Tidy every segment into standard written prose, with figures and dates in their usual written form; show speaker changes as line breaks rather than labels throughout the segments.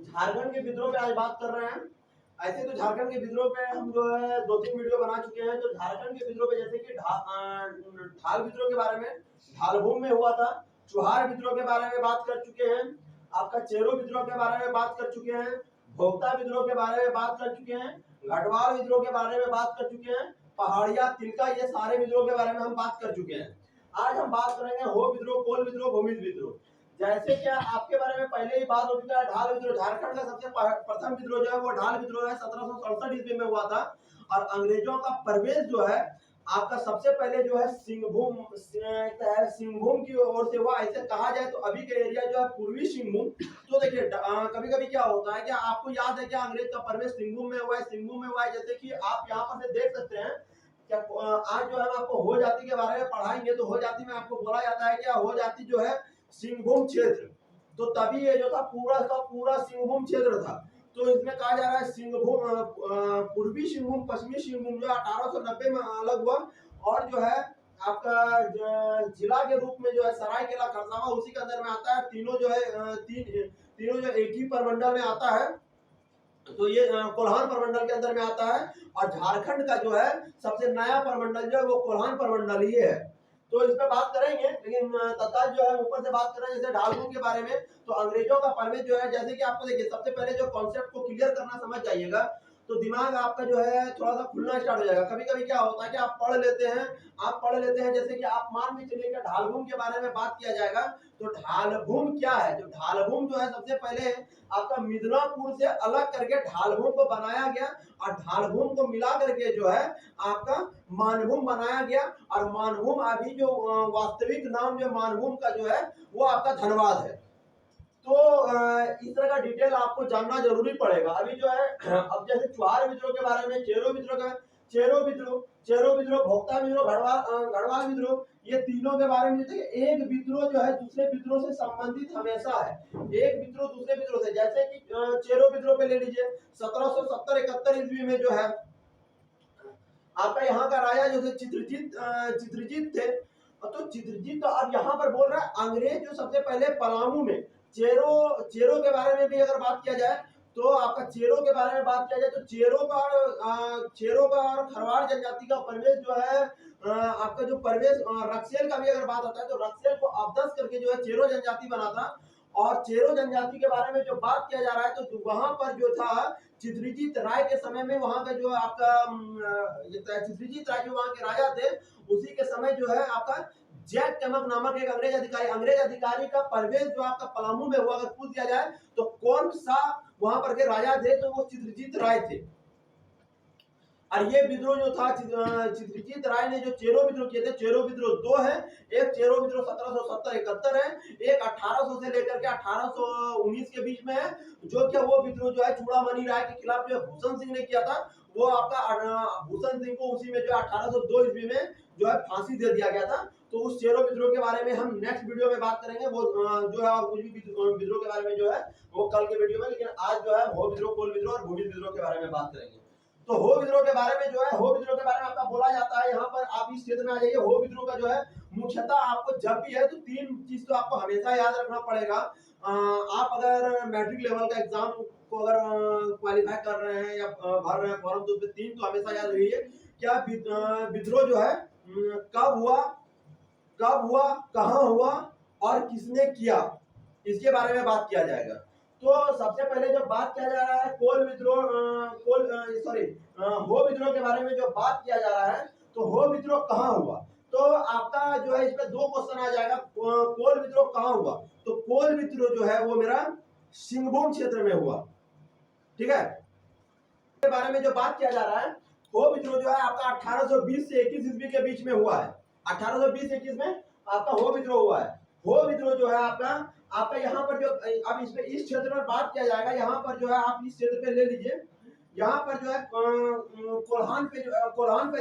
झारखंड के विद्रोह पे आज बात कर रहे हैं। ऐसे तो झारखंड के विद्रोह पे हम जो है 2-3 वीडियो बना चुके हैं। तो झारखंड के विद्रोह पे जैसे कि ढाल विद्रोह के बारे में, ढालभूम में हुआ था। चुहार विद्रोह के बारे में बात कर चुके हैं। आपका चेरो विद्रोह के बारे में बात कर चुके हैं। भोक्ता विद्रोह के बारे में बात कर चुके हैं। गढ़वाल विद्रोह के बारे में बात कर चुके हैं। पहाड़िया, तिलका, ये सारे विद्रोह के बारे में हम बात कर चुके हैं। आज हम बात करेंगे हो विद्रोह, कोल विद्रोह, भूमिज विद्रोह। जैसे क्या आपके बारे में पहले ही बात हो चुका है, ढाल विद्रोह। झारखंड का सबसे प्रथम विद्रोह जो है वो ढाल विद्रोह है, 1767 ईस्वी में हुआ था। और अंग्रेजों का प्रवेश जो है आपका सबसे पहले जो है सिंहभूम की ओर से हुआ। ऐसे कहा जाए तो अभी के एरिया जो है पूर्वी सिंहभूम। तो देखिए कभी कभी क्या होता है, क्या आपको याद है क्या अंग्रेज का प्रवेश सिंहभूम में हुआ है? सिंहभूम में हुआ है। जैसे कि आप यहाँ पर से देख सकते हैं, क्या आज जो है आपको हो जाति के बारे में पढ़ाएंगे तो हो जाति में आपको बोला जाता है क्या हो जाति जो है सिंहभूम क्षेत्र। तो तभी ये जो था पूरा का पूरा सिंहभूम क्षेत्र था। तो इसमें कहा जा रहा है सिंहभूम, पूर्वी सिंहभूम, पश्चिमी सिंहभूम जो 1890 में अलग हुआ। और जो है आपका जिला के रूप में जो है सरायकेला खरसावां उसी के अंदर में आता है। तीनों जो है तीनों जो एक ही प्रमंडल में आता है। तो ये कोल्हान प्रमंडल के अंदर में आता है। और झारखंड का जो है सबसे नया प्रमंडल जो है वो कोल्हान प्रमंडल ही है। तो इस पे बात करेंगे, लेकिन तत्काल जो है ऊपर से बात कर रहे हैं जैसे ढालभूम के बारे में। तो अंग्रेजों का प्रवेश जो है, जैसे कि आपको देखिए सबसे पहले जो कॉन्सेप्ट को क्लियर करना समझ जाइएगा तो दिमाग आपका जो है थोड़ा सा खुलना स्टार्ट हो जाएगा। कभी कभी क्या होता है कि आप पढ़ लेते हैं जैसे कि आप मान के चलिए कि ढालभूम के बारे में बात किया जाएगा। तो ढालभूम क्या है? जो ढालभूम जो है सबसे पहले आपका मिदनापुर से अलग करके ढालभूम को बनाया गया। और ढालभूम को मिला करके जो है आपका मानभूम बनाया गया। और मानभूम अभी जो वास्तविक नाम जो मानभूम का जो है वो आपका धनबाद है। तो इस तरह का डिटेल आपको जानना जरूरी पड़ेगा। अभी जो है अब जैसे चुहार विद्रोह के बारे में, चेरो विद्रोह, भोक्ता विद्रोह, गढ़वाल विद्रोह, ये तीनों के बारे में देखिए एक विद्रोह जो है दूसरे विद्रोह से संबंधित हमेशा है। एक विद्रोह दूसरे विद्रोह से, जैसे कि चेरो विद्रोह पे ले लीजिए 1770-71 ईस्वी में जो है आपका यहाँ का राजा जो थे चित्रजीत थे। तो चित्रजीत तो अब यहाँ पर बोल रहा है अंग्रेज जो सबसे पहले पलामू में चेरो के बारे में भी अगर बात किया जाए तो आपका चेरो के बारे में बात किया जाए तो चेरो का और खरवाड़ जनजाति का प्रवेश जो है आपका जो प्रवेश रक्सेल का भी अगर बात आता है तो रक्सेल को अवदस करके जो है चेरो जनजाति बना था। और चेरो जनजाति के बारे में जो बात किया जा रहा है तो वहां पर जो था चित्रजीत राय के समय में वहां का जो आपका चित्रजीत राय जो वहां के राजा थे उसी के समय जो है आपका जैक टमक नामक एक अंग्रेज अधिकारी का प्रवेश जो आपका पलामू में हुआ। अगर पूछ दिया जाए तो कौन सा वहां पर के राजा थे तो वो चित्रजीत राय थे। और ये विद्रोह जो था चित्रजीत राय ने जो चेरो विद्रोह किए थे, चेरो विद्रोह दो है। एक चेरो विद्रोह 1770-71 है, एक 1800 से लेकर के 1819 के बीच में है। जो क्या वो विद्रोह जो है चूड़ामणि राय के खिलाफ जो भूषण सिंह ने किया था। वो आपका भूषण सिंह को उसी में जो 1802 ईस्वी में जो है फांसी दे दिया गया था। तो उस चेरो विद्रोह के बारे में हम नेक्स्ट वीडियो में बात करेंगे। वो जो है और कुछ भी विद्रोह के बारे में जो है वो कल के वीडियो में, लेकिन आज जो है हो विद्रोह, कोल विद्रोह और भूमिज विद्रोह के बारे में बात करेंगे। तो हो विद्रोह के बारे में जो है, हो विद्रोह के बारे में आपका बोला जाता है यहाँ पर आप इस क्षेत्र में आ जाइए। हो विद्रोह का जो है मुख्यतः आपको जब भी है तो तीन चीज तो आपको हमेशा याद रखना पड़ेगा। आप अगर मैट्रिक लेवल का एग्जाम को अगर क्वालिफाई कर रहे हैं या भर रहे हैं फॉर्म तो उसमें तीन तो हमेशा याद रखिए। क्या विद्रोह जो है कब हुआ, कहाँ हुआ और किसने किया, इसके बारे में बात किया जाएगा। तो सबसे पहले जो बात किया जा रहा है हो विद्रोह के बारे में जो बात किया जा रहा है तो हो विद्रोह कहाँ हुआ। तो आपका जो है इसमें दो क्वेश्चन आ जाएगा, कोल विद्रोह कहाँ हुआ। तो कोल विद्रोह जो है वो मेरा सिंहभूम क्षेत्र में हुआ। ठीक है, के बारे में जो बात किया जा रहा है हो विद्रोह जो है आपका 1820 से 21 ईस्वी के बीच में हुआ है। 1820-21 में आपका हो विद्रोह हुआ है। हो विद्रोह जो है आपका यहाँ पर जो अब इसमें इस क्षेत्र में बात किया जाएगा। यहाँ पर जो है आप इस क्षेत्र पे ले लीजिए। यहाँ पर जो है कोल्हान पे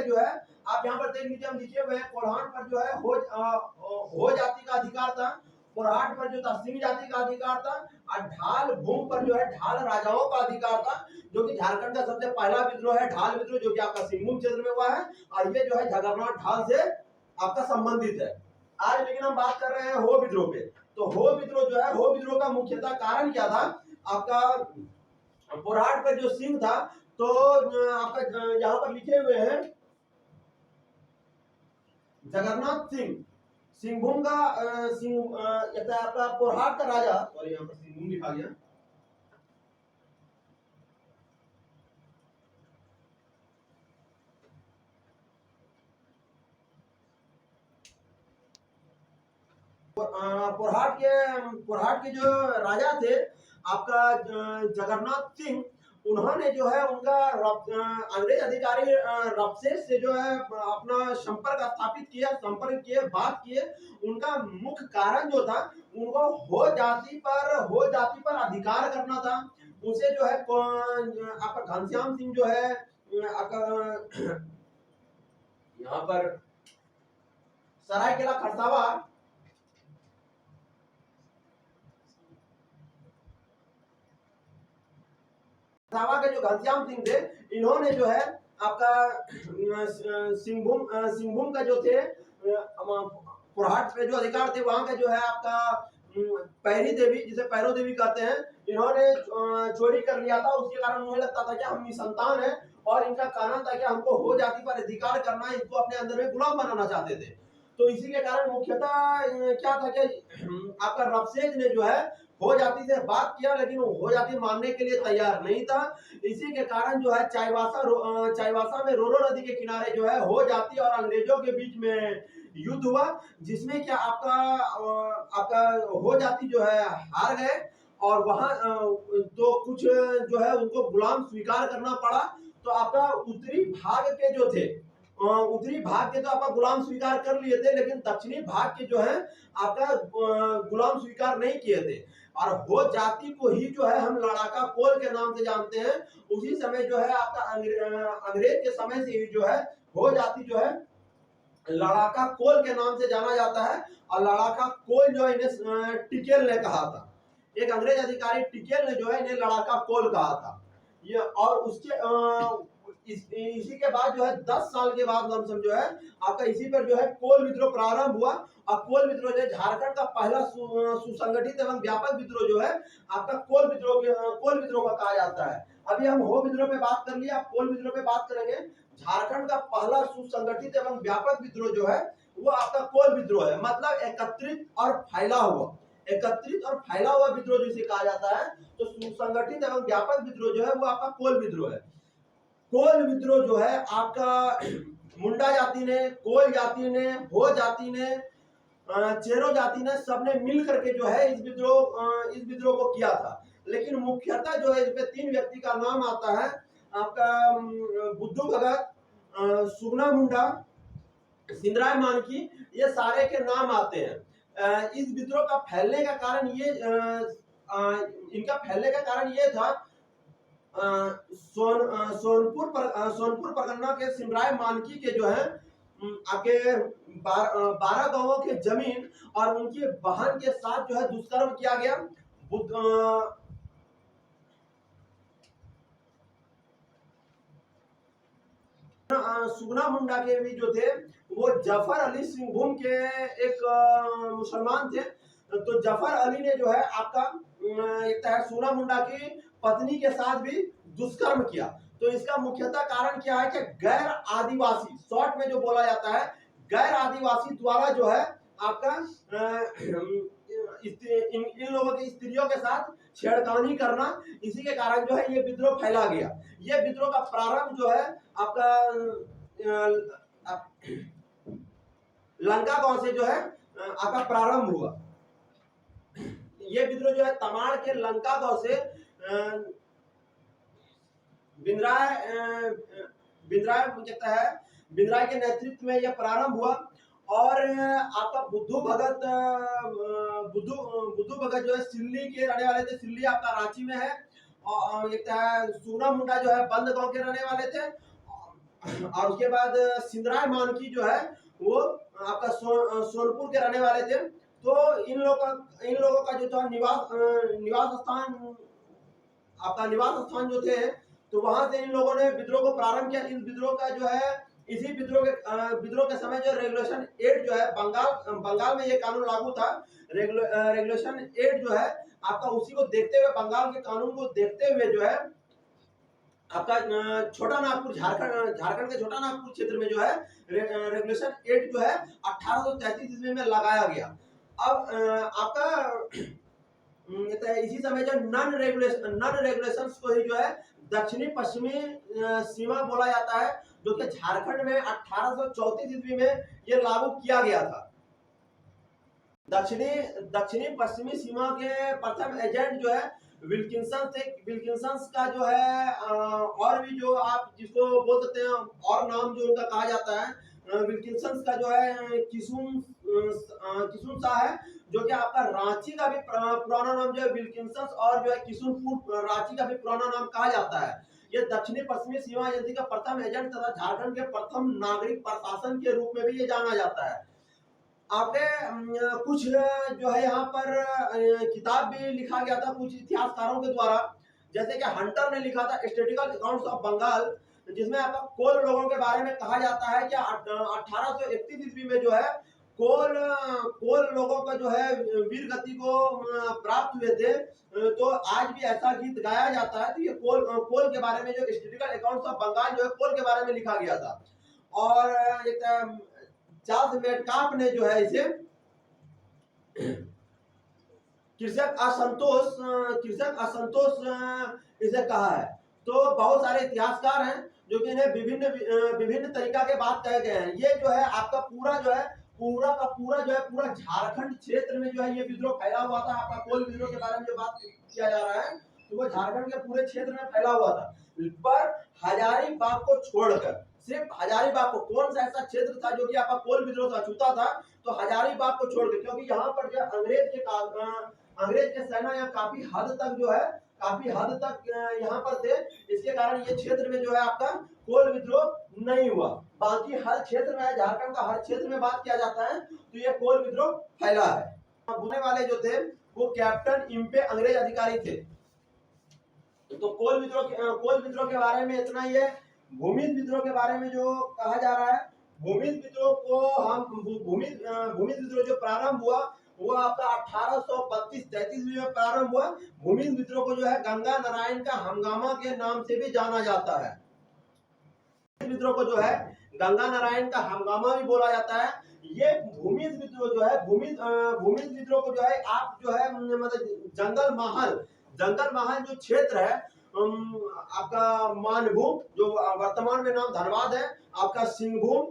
जो है आप यहाँ पर देख लीजिए, हम लिखे हुए हैं कोल्हान पर जो है हो जाति का अधिकार था। कोरहाट पर जो था सिंह जाति का अधिकार था। और ढाल भूम पर जो है ढाल राजाओं का अधिकार था। जो कि झारखंड का सबसे पहला विद्रोह है ढाल विद्रोह, जो कि आपका सिंहभूम क्षेत्र में हुआ है। और ये जो है जगन्नाथ ढाल से आपका संबंधित है। आज लेकिन हम बात कर रहे हैं हो विद्रोह पे। तो हो विद्रोह जो है, हो विद्रोह का मुख्यतः कारण क्या था आपका पोरहाट का जो सिंह था, तो आपका यहाँ पर लिखे हुए हैं जगन्नाथ सिंह, सिंहभूम का आपका पोरहाट का राजा, सॉरी यहाँ पर सिंहभूम लिखा गया। पोरहाट के जो राजा थे आपका जगन्नाथ सिंह, उन्होंने जो है उनका अंग्रेज अधिकारी रबसेस से जो है अपना संपर्क स्थापित किया, संपर्क किए, बात किए। उनका मुख्य कारण जो था, उनको हो जाति पर अधिकार करना था। उसे जो है आपका घनश्याम सिंह जो है आपका यहाँ पर सरायकेला खरसावा के जो घनश्याम सिंह थे, इन्होंने जो है आपका सिंहभूम का जो थे पोरहाट पे जो अधिकार थे, वहां का जो है आपका पैरी देवी, जिसे पैरो देवी कहते हैं, इन्होंने चोरी कर लिया था। उसके कारण उन्हें लगता था कि हम निसंतान है और इनका कारण था कि हमको हो जाति पर अधिकार करना है, इसको अपने अंदर में गुलाम बनाना चाहते थे। तो इसी के कारण मुख्यतः क्या था कि आपका रबसेज ने जो है हो जाति से बात किया, लेकिन वो हो जाति मानने के लिए तैयार नहीं था। इसी के कारण जो है चाईबासा में रोरो नदी के किनारे जो है हो जाति और अंग्रेजों के बीच में युद्ध हुआ, जिसमें क्या आपका हो जाति जो है हार गए और वहां तो कुछ जो है उनको गुलाम स्वीकार करना पड़ा। तो आपका उत्तरी भाग के जो थे, उत्तरी भाग के तो आपका गुलाम स्वीकार कर लिए थे, लेकिन दक्षिणी भाग के जो है आपका गुलाम स्वीकार नहीं किए थे। और हो जाति को ही जो है हम लड़ाका कोल के नाम से जानते हैं। उसी समय जो है आपका अंग्रेज के समय से ही जो है हो जाति जो है लड़ाका कोल के नाम से जाना जाता है। और लड़ाका कोल जो है इन्हें टिकेल ने कहा था, एक अंग्रेज अधिकारी टिकेल ने जो है इन्हें लड़ाका कोल कहा था। ये और उसके इसी के बाद जो है 10 साल के बाद लमसम जो है आपका इसी पर जो है कोल विद्रोह प्रारंभ हुआ। और कोल विद्रोह जो झारखंड का पहला सुसंगठित एवं व्यापक विद्रोह जो है आपका कोल विद्रोह का कहा जाता है। अभी हम हो विद्रोह पे बात कर लिया, कोल विद्रोह पे बात करेंगे। झारखंड का पहला सुसंगठित एवं व्यापक विद्रोह जो है वो आपका कोल विद्रोह है, मतलब एकत्रित और फैला हुआ विद्रोह जिसे कहा जाता है। तो सुसंगठित एवं व्यापक विद्रोह जो है वो आपका कोल विद्रोह है। कोल विद्रोह जो है आपका मुंडा जाति ने, कोल जाति ने, हो जाति ने, चेरो जाति ने, सबने मिल करके जो है इस विद्रोह को किया था। लेकिन मुख्यतः जो है इसमें 3 व्यक्ति का नाम आता है आपका बुद्धू भगत, सुगना मुंडा, सिंधराय मानकी, ये सारे के नाम आते हैं। इस विद्रोह का फैलने का कारण इनका कारण ये था सोनपुर परगना के सिमराय मानकी के जो है आगे 12 गांवों के जमीन और उनकी बहन के साथ जो है दुष्कर्म किया गया। सुगना मुंडा के भी जो थे वो जफर अली सिंहभूम के एक मुसलमान थे। तो जफर अली ने जो है आपका एक है सुगना मुंडा की पत्नी के साथ भी दुष्कर्म किया। तो इसका मुख्यतः कारण क्या है कि गैर आदिवासी, शॉर्ट में जो बोला जाता है, गैर आदिवासी द्वारा जो है आपका इन लोगों की स्त्रियों के साथ छेड़खानी करना, इसी के कारण जो है ये विद्रोह फैला गया। ये विद्रोह का प्रारंभ जो है आपका लंका गांव से जो है आपका प्रारंभ हुआ। ये विद्रोह जो है तमाड़ के लंका गांव से बिंद्राय के नेतृत्व में यह प्रारंभ हुआ। और आपका बुद्धू भगत जो है सिल्ली के रहने वाले थे। सिल्ली आपका रांची में है। और सुगना मुंडा जो है बंद गांव के रहने वाले थे। और उसके बाद सिंधराय मानकी जो है वो आपका सोनपुर के रहने वाले थे। तो इन लोगों का जो था निवास स्थान जो थे, तो वहां से इन लोगों ने विद्रोह को प्रारंभ किया। इस विद्रोह का जो है इसी विद्रोह के समय जो रेगुलेशन 8 जो है बंगाल में ये कानून लागू था। रेगुलेशन 8 जो है आपका उसी को देखते हुए, बंगाल के कानून को देखते हुए जो है आपका छोटा नागपुर, झारखंड के छोटा नागपुर क्षेत्र में जो है रेगुलेशन 8 जो है 1833 ईस्वी में लगाया गया। अब आपका इसी समय जो नन रेगुलेशंस को ही जो है दक्षिणी पश्चिमी सीमा बोला जाता है, जो कि झारखंड में 1834 ईस्वी में ये लागू किया गया था। दक्षिणी पश्चिमी सीमा के प्रथम एजेंट जो है विल्किंसन का जो है और भी जो आप जिसको बोल सकते हैं और नाम जो उनका कहा जाता है, विल्किंसन का जो है किसुन शाह है, जो कि आपका रांची का भी पुराना नाम जो है विल्किंसन और जो है किशुनपुर रांची का भी पुराना नाम कहा जाता है। ये दक्षिणी पश्चिमी सीमा एजेंसी का प्रथम एजेंट तथा झारखंड के प्रथम नागरिक प्रशासन के रूप में भी ये जाना जाता है। आपने कुछ जो है यहाँ पर किताब भी लिखा गया था कुछ इतिहासकारों के द्वारा, जैसे कि हंटर ने लिखा था स्टैटिस्टिकल अकाउंट्स ऑफ बंगाल, जिसमें आपका कोल लोगों के बारे में कहा जाता है कि 1831 ईस्वी में जो है कोल लोगों का जो है वीर गति को प्राप्त हुए थे। तो आज भी ऐसा गीत गाया जाता है। तो ये कोल के बारे में जो स्टैटिस्टिकल अकाउंट्स ऑफ बंगाल जो है कोल के बारे में लिखा गया था। और एक चार्ल्स मेटकाफ ने जो है इसे कृषक असंतोष इसे कहा है। तो बहुत सारे इतिहासकार हैं जो कि इन्हें विभिन्न तरीका के बात कहे गए हैं। ये जो है आपका पूरा जो है पूरा झारखंड क्षेत्र में जो है ये विद्रोह फैला हुआ था। आपका कोल विद्रोह के बारे में जो बात किया जा रहा है तो वो झारखंड के पूरे क्षेत्र में फैला हुआ था, पर हजारीबाग को छोड़कर, सिर्फ हजारीबाग को, कौन सा ऐसा क्षेत्र था जो कि आपका कोल विद्रोह से अछूता था, तो हजारीबाग को छोड़कर, क्योंकि यहाँ पर जो अंग्रेज के सेना यहाँ काफी हद तक यहाँ पर थे, इसके कारण ये क्षेत्र में जो है आपका कोल विद्रोह नहीं हुआ। बाकी हर क्षेत्र में, झारखंड का हर क्षेत्र में बात किया जाता है तो ये कोल विद्रोह फैला है। बोलने वाले जो थे वो कैप्टन इम्पे अंग्रेज अधिकारी थे। तो कोल विद्रोह के बारे में इतना ही है। भूमिज विद्रोह के बारे में जो कहा जा रहा है, भूमिज विद्रोह जो प्रारंभ हुआ वो आपका 1832-33 में प्रारंभ हुआ। भूमिज विद्रोह को जो है गंगा नारायण का हंगामा के नाम से भी जाना जाता है। विद्रोह को जो है गंगा नारायण का हंगामा भी बोला जाता है। ये भूमिज विद्रोह जो है भूमिज विद्रोह को जो है आप जो है मतलब जंगल महल जो क्षेत्र है आपका मानभूम जो वर्तमान में नाम धनबाद है, आपका सिंहभूम,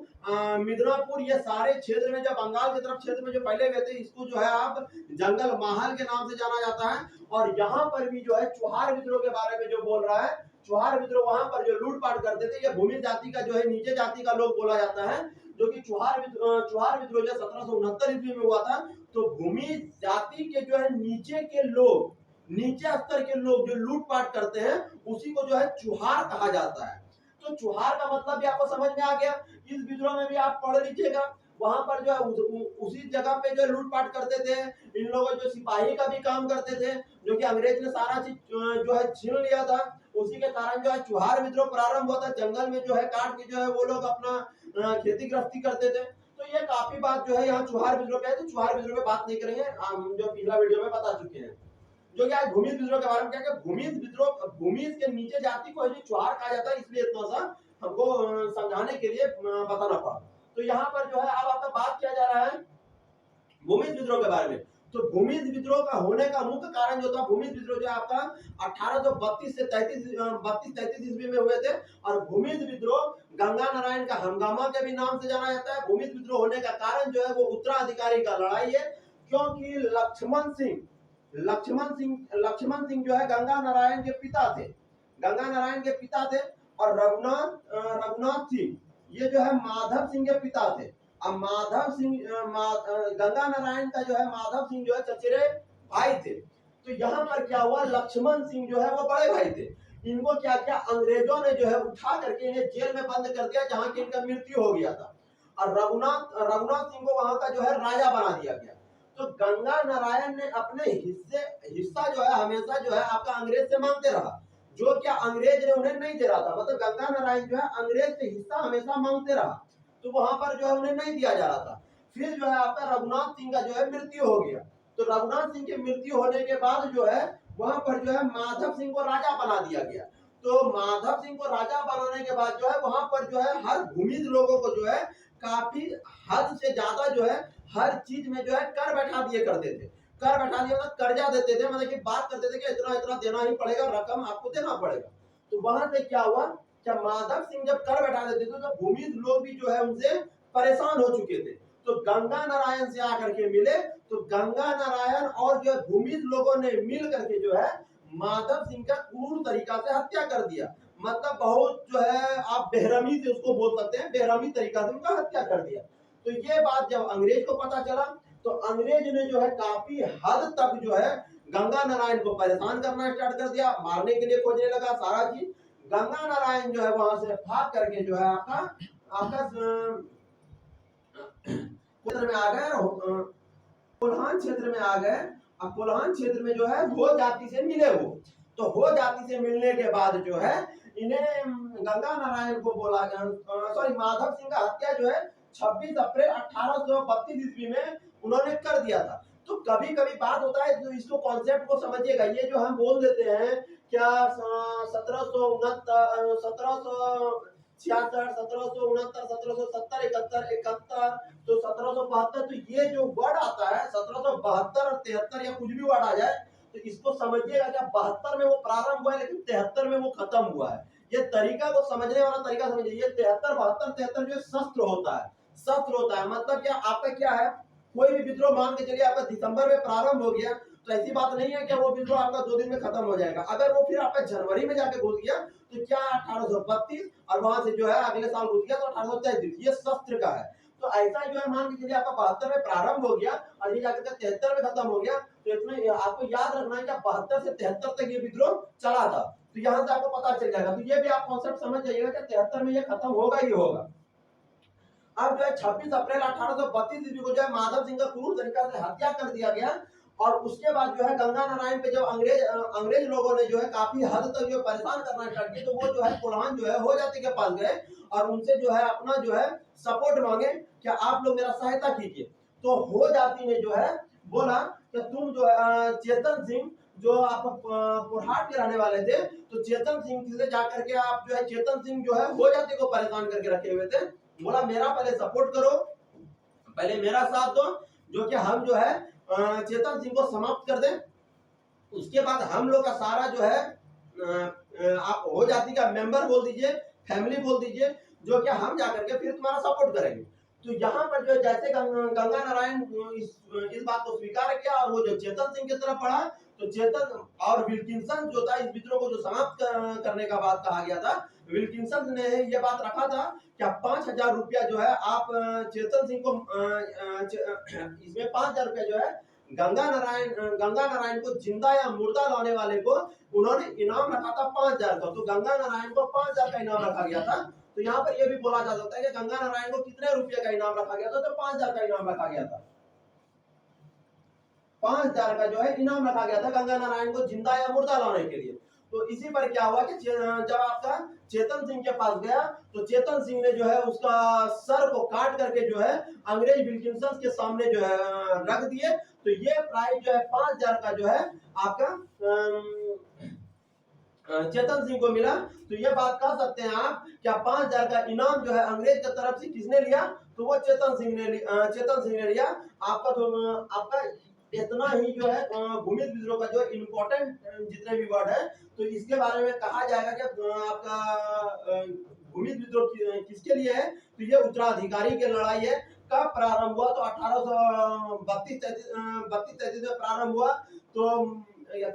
मिदनापुर, ये सारे क्षेत्र में जो बंगाल की तरफ क्षेत्र में जो पहले हुए थे इसको जो है आप जंगल महल के नाम से जाना जाता है। और यहाँ पर भी जो है चुहार विद्रोह के बारे में जो बोल रहा है, चुहार विद्रोह वहां पर जो लूटपाट करते थे, ये भूमि जाति का जो है नीचे जाति का लोग बोला जाता है, जो कि चुहार विद्रोह जो 1769 ईस्वी में हुआ था। तो भूमि जाति के जो है नीचे स्तर के लोग जो लूटपाट करते हैं उसी को जो है चुहार कहा जाता है। तो चुहार का मतलब भी आपको समझ में आ गया। इस विद्रोह में भी आप पढ़ लीजिएगा, वहां पर जो है उसी जगह पे जो लूटपाट करते थे, इन लोगों जो सिपाही का भी काम करते थे, जो कि अंग्रेज ने सारा चीज जो है छीन लिया था। उसी के कारण जो है चुहार विद्रोह प्रारंभ हुआ था। जंगल में जो है काट के जो है वो लोग अपना खेती गृहस्थी करते थे। तो ये काफी बात जो है यहाँ चुहार विद्रोह पे है, तो चुहार विद्रोह पे बात नहीं करेंगे, हम जो पिछला वीडियो में बता चुके हैं। जो कि आज भूमिज विद्रोह के बारे में क्या है, भूमिज के नीचे जाति को चुहार कहा जाता है, इसलिए इतना सा हमको समझाने के लिए बताना पड़ा। तो यहाँ पर जो है अब आपका बात किया जा रहा है भूमिज विद्रोह के बारे में। तो भूमिज विद्रोह का होने का मुख्य कारण जो था, भूमिज विद्रोह जो आपका 1832 से 33 ईस्वी में हुए थे। और भूमिज विद्रोह गंगा नारायण का हंगामा के भी नाम से जाना जाता है। भूमिज विद्रोह होने का कारण जो है वो उत्तराधिकारी का लड़ाई है, क्योंकि लक्ष्मण सिंह जो है गंगा नारायण के पिता थे। और रघुनाथ सिंह ये जो है माधव सिंह के पिता थे। अब माधव सिंह गंगा नारायण का जो है माधव सिंह जो है चचेरे भाई थे। तो यहाँ पर क्या हुआ, लक्ष्मण सिंह जो है वो बड़े भाई थे। इनको क्या किया, अंग्रेजों ने जो है उठा करके इन्हें जेल में बंद कर दिया, जहाँ की इनका मृत्यु हो गया था। और रघुनाथ सिंह को वहां का जो है राजा बना दिया गया। तो गंगा नारायण ने अपने हिस्सा जो है हमेशा जो है आपका अंग्रेज से मांगते रहा। जो क्या अंग्रेज ने उन्हें नहीं दे रहा था, मतलब गंगा नारायण जो है अंग्रेज से हिस्सा हमेशा मांगते रहा, तो वहां पर जो है उन्हें नहीं दिया जा रहा था। फिर जो है आपका रघुनाथ सिंह का जो है मृत्यु हो गया। तो रघुनाथ सिंह की मृत्यु होने के बाद जो है वहां पर जो है माधव सिंह को राजा बना दिया गया। तो माधव सिंह को राजा बनाने के बाद जो है वहां पर जो है हर भूमिज लोगों को जो है काफी हद से ज्यादा जो है हर चीज में जो है कर बैठा दिए करते थे। कर बैठा दिया मतलब कर्जा देते थे, मतलब कि बात करते थे कि इतना इतना देना ही पड़ेगा, रकम आपको देना पड़ेगा। तो वहां से क्या हुआ, क्या माधव सिंह जब कर बैठा देते थे तो भूमिज लोग भी जो है उनसे परेशान हो चुके थे। तो गंगा नारायण से आकर के मिले, तो गंगा नारायण और जो भूमिज लोगों ने मिल करके जो है माधव सिंह का क्रूर तरीका से हत्या कर दिया। मतलब बहुत जो है आप बेरहमी से उसको बोल सकते हैं, बेरहमी तरीका से उनका हत्या कर दिया। तो ये बात जब अंग्रेज को पता चला तो अंग्रेज ने जो है काफी हद तक जो है गंगा नारायण को परेशान करना स्टार्ट कर दिया, मारने के लिए खोजने लगा सारा चीज। गंगा नारायण जो है वहां से भाग करके जो है आपका आपका क्षेत्र में आ गए, कोल्हान क्षेत्र में आ गए। अब कोल्हान क्षेत्र में जो है हो जाति से मिले वो। तो हो जाति से मिलने के बाद जो है इन्हें गंगा नारायण को बोला गया, सॉरी माधव सिंह का हत्या जो है 26 अप्रैल 1832 ईस्वी में उन्होंने कर दिया था। तो कभी कभी बात होता है, तो इसको कॉन्सेप्ट को समझिएगा। ये जो हम बोल देते हैं क्या 1769 1766 1769 1770 71 71 तो 1772, तो ये जो वर्ड आता है 1772 और 73 या कुछ भी वर्ड आ जाए तो इसको समझिएगा क्या 72 में वो प्रारंभ हुआ है लेकिन 73 में वो खत्म हुआ है। ये तरीका को समझने वाला तरीका समझिए। ये 73 72 73 जो शस्त्र होता है, शस्त्र होता है मतलब क्या आपका क्या है, कोई भी विद्रोह मान के चलिए आपका दिसंबर में प्रारंभ हो गया तो ऐसी बात नहीं है कि वो विद्रोह आपका 2 दिन में खत्म हो जाएगा। अगर वो फिर आपका जनवरी में जाके घुस गया तो क्या 1832 और वहां से जो है अगले साल घुस गया तो 1833, ये शस्त्र का है। तो ऐसा जो है मान के चलिए आपका 72 में प्रारंभ हो गया और ये जाकर 73 में खत्म हो गया। तो इसमें आपको याद रखना है कि 72 से 73 तक ये विद्रोह चला था। तो यहाँ से आपको पता चल जाएगा। तो ये भी आप कॉन्सेप्ट समझ जाइएगा कि 73 में ये खत्म होगा ही होगा। अब जो है 26 अप्रैल 1832 ईस्वी को जो है माधव सिंह का क्रूर तरीका से हत्या कर दिया गया। और उसके बाद जो है गंगा नारायण पे जब अंग्रेज लोगों ने जो है काफी हद तक जो परेशान करना स्टार्ट किया तो वो जो है कोल्हान जो है हो जाति के पास गए और उनसे जो है अपना जो है सपोर्ट मांगे, क्या आप लोग मेरा सहायता कीजिए। तो हो जाति ने जो है बोला कि तुम जो है चेतन सिंह जो आप पुरहाट के रहने वाले थे, तो चेतन सिंह से जाकर के आप जो है चेतन सिंह जो है हो जाति को परेशान करके रखे हुए थे, बोला मेरा पहले सपोर्ट करो, पहले मेरा साथ दो, जो कि हम जो है चेतन सिंह को समाप्त कर दें। उसके बाद हम लोग का सारा जो है आप हो जाति का मेंबर बोल दीजिए, फैमिली बोल दीजिए, जो कि हम जाकर के फिर तुम्हारा सपोर्ट करेंगे। तो यहाँ पर जो जैसे गंगा नारायण इस बात को स्वीकार किया और वो जो चेतन सिंह की तरफ बढ़ा, तो चेतन और विल्किंसन जो था इस विद्रोह को जो समाप्त करने का बात कहा गया था, विल्किंसन ने ये बात रखा था क्या 5,000 रुपया जो है आप चेतन सिंह को इसमें 5,000 रुपया जो है गंगा नारायण को जिंदा या मुर्दा लाने वाले को उन्होंने इनाम रखा था 5,000 का। तो गंगा नारायण को 5,000 का इनाम रखा गया था। तो यहाँ पर यह भी बोला जा सकता है कि गंगा नारायण को कितने रुपये का इनाम रखा गया था, तो 5,000 का इनाम रखा गया था। 5,000 का जो है इनाम रखा गया था गंगा नारायण को जिंदा या मुर्दा लाने के लिए। तो इसी पर क्या हुआ कि जब आपका चेतन सिंह के पास गया तो चेतन सिंह ने जो है उसका सर को काट करके जो है अंग्रेज विल्किंसन के सामने जो है रख दिए। तो ये प्राइस जो है 5,000 का जो है आपका चेतन सिंह को मिला। तो ये बात कह सकते हैं आप क्या 5,000 का इनाम जो है अंग्रेज की तरफ से किसने लिया, तो वो चेतन सिंह ने लिया। आपका तो आपका इतना ही जो है भूमि विद्रोह का जो इम्पोर्टेंट जितने भी वर्ड है तो इसके बारे में कहा जाएगा कि आपका भूमि विद्रोह किसके लिए है, तो ये उत्तराधिकारी की लड़ाई है। कब प्रारंभ हुआ, तो 1832-33 में प्रारंभ हुआ। तो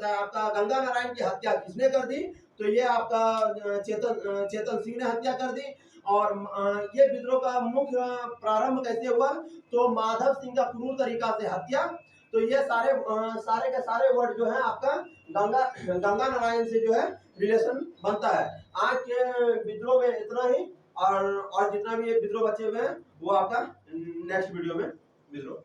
आपका गंगा नारायण की हत्या किसने कर दी, तो ये आपका चेतन सिंह ने हत्या कर दी। और ये विद्रोह का मुख्य प्रारंभ कैसे हुआ, तो माधव सिंह का क्रूर तरीका से हत्या। तो ये सारे के सारे वर्ड जो है आपका गंगा नारायण से जो है रिलेशन बनता है। आज के विद्रोह में इतना ही, और जितना भी ये विद्रोह बचे हुए हैं वो आपका नेक्स्ट वीडियो में विद्रोह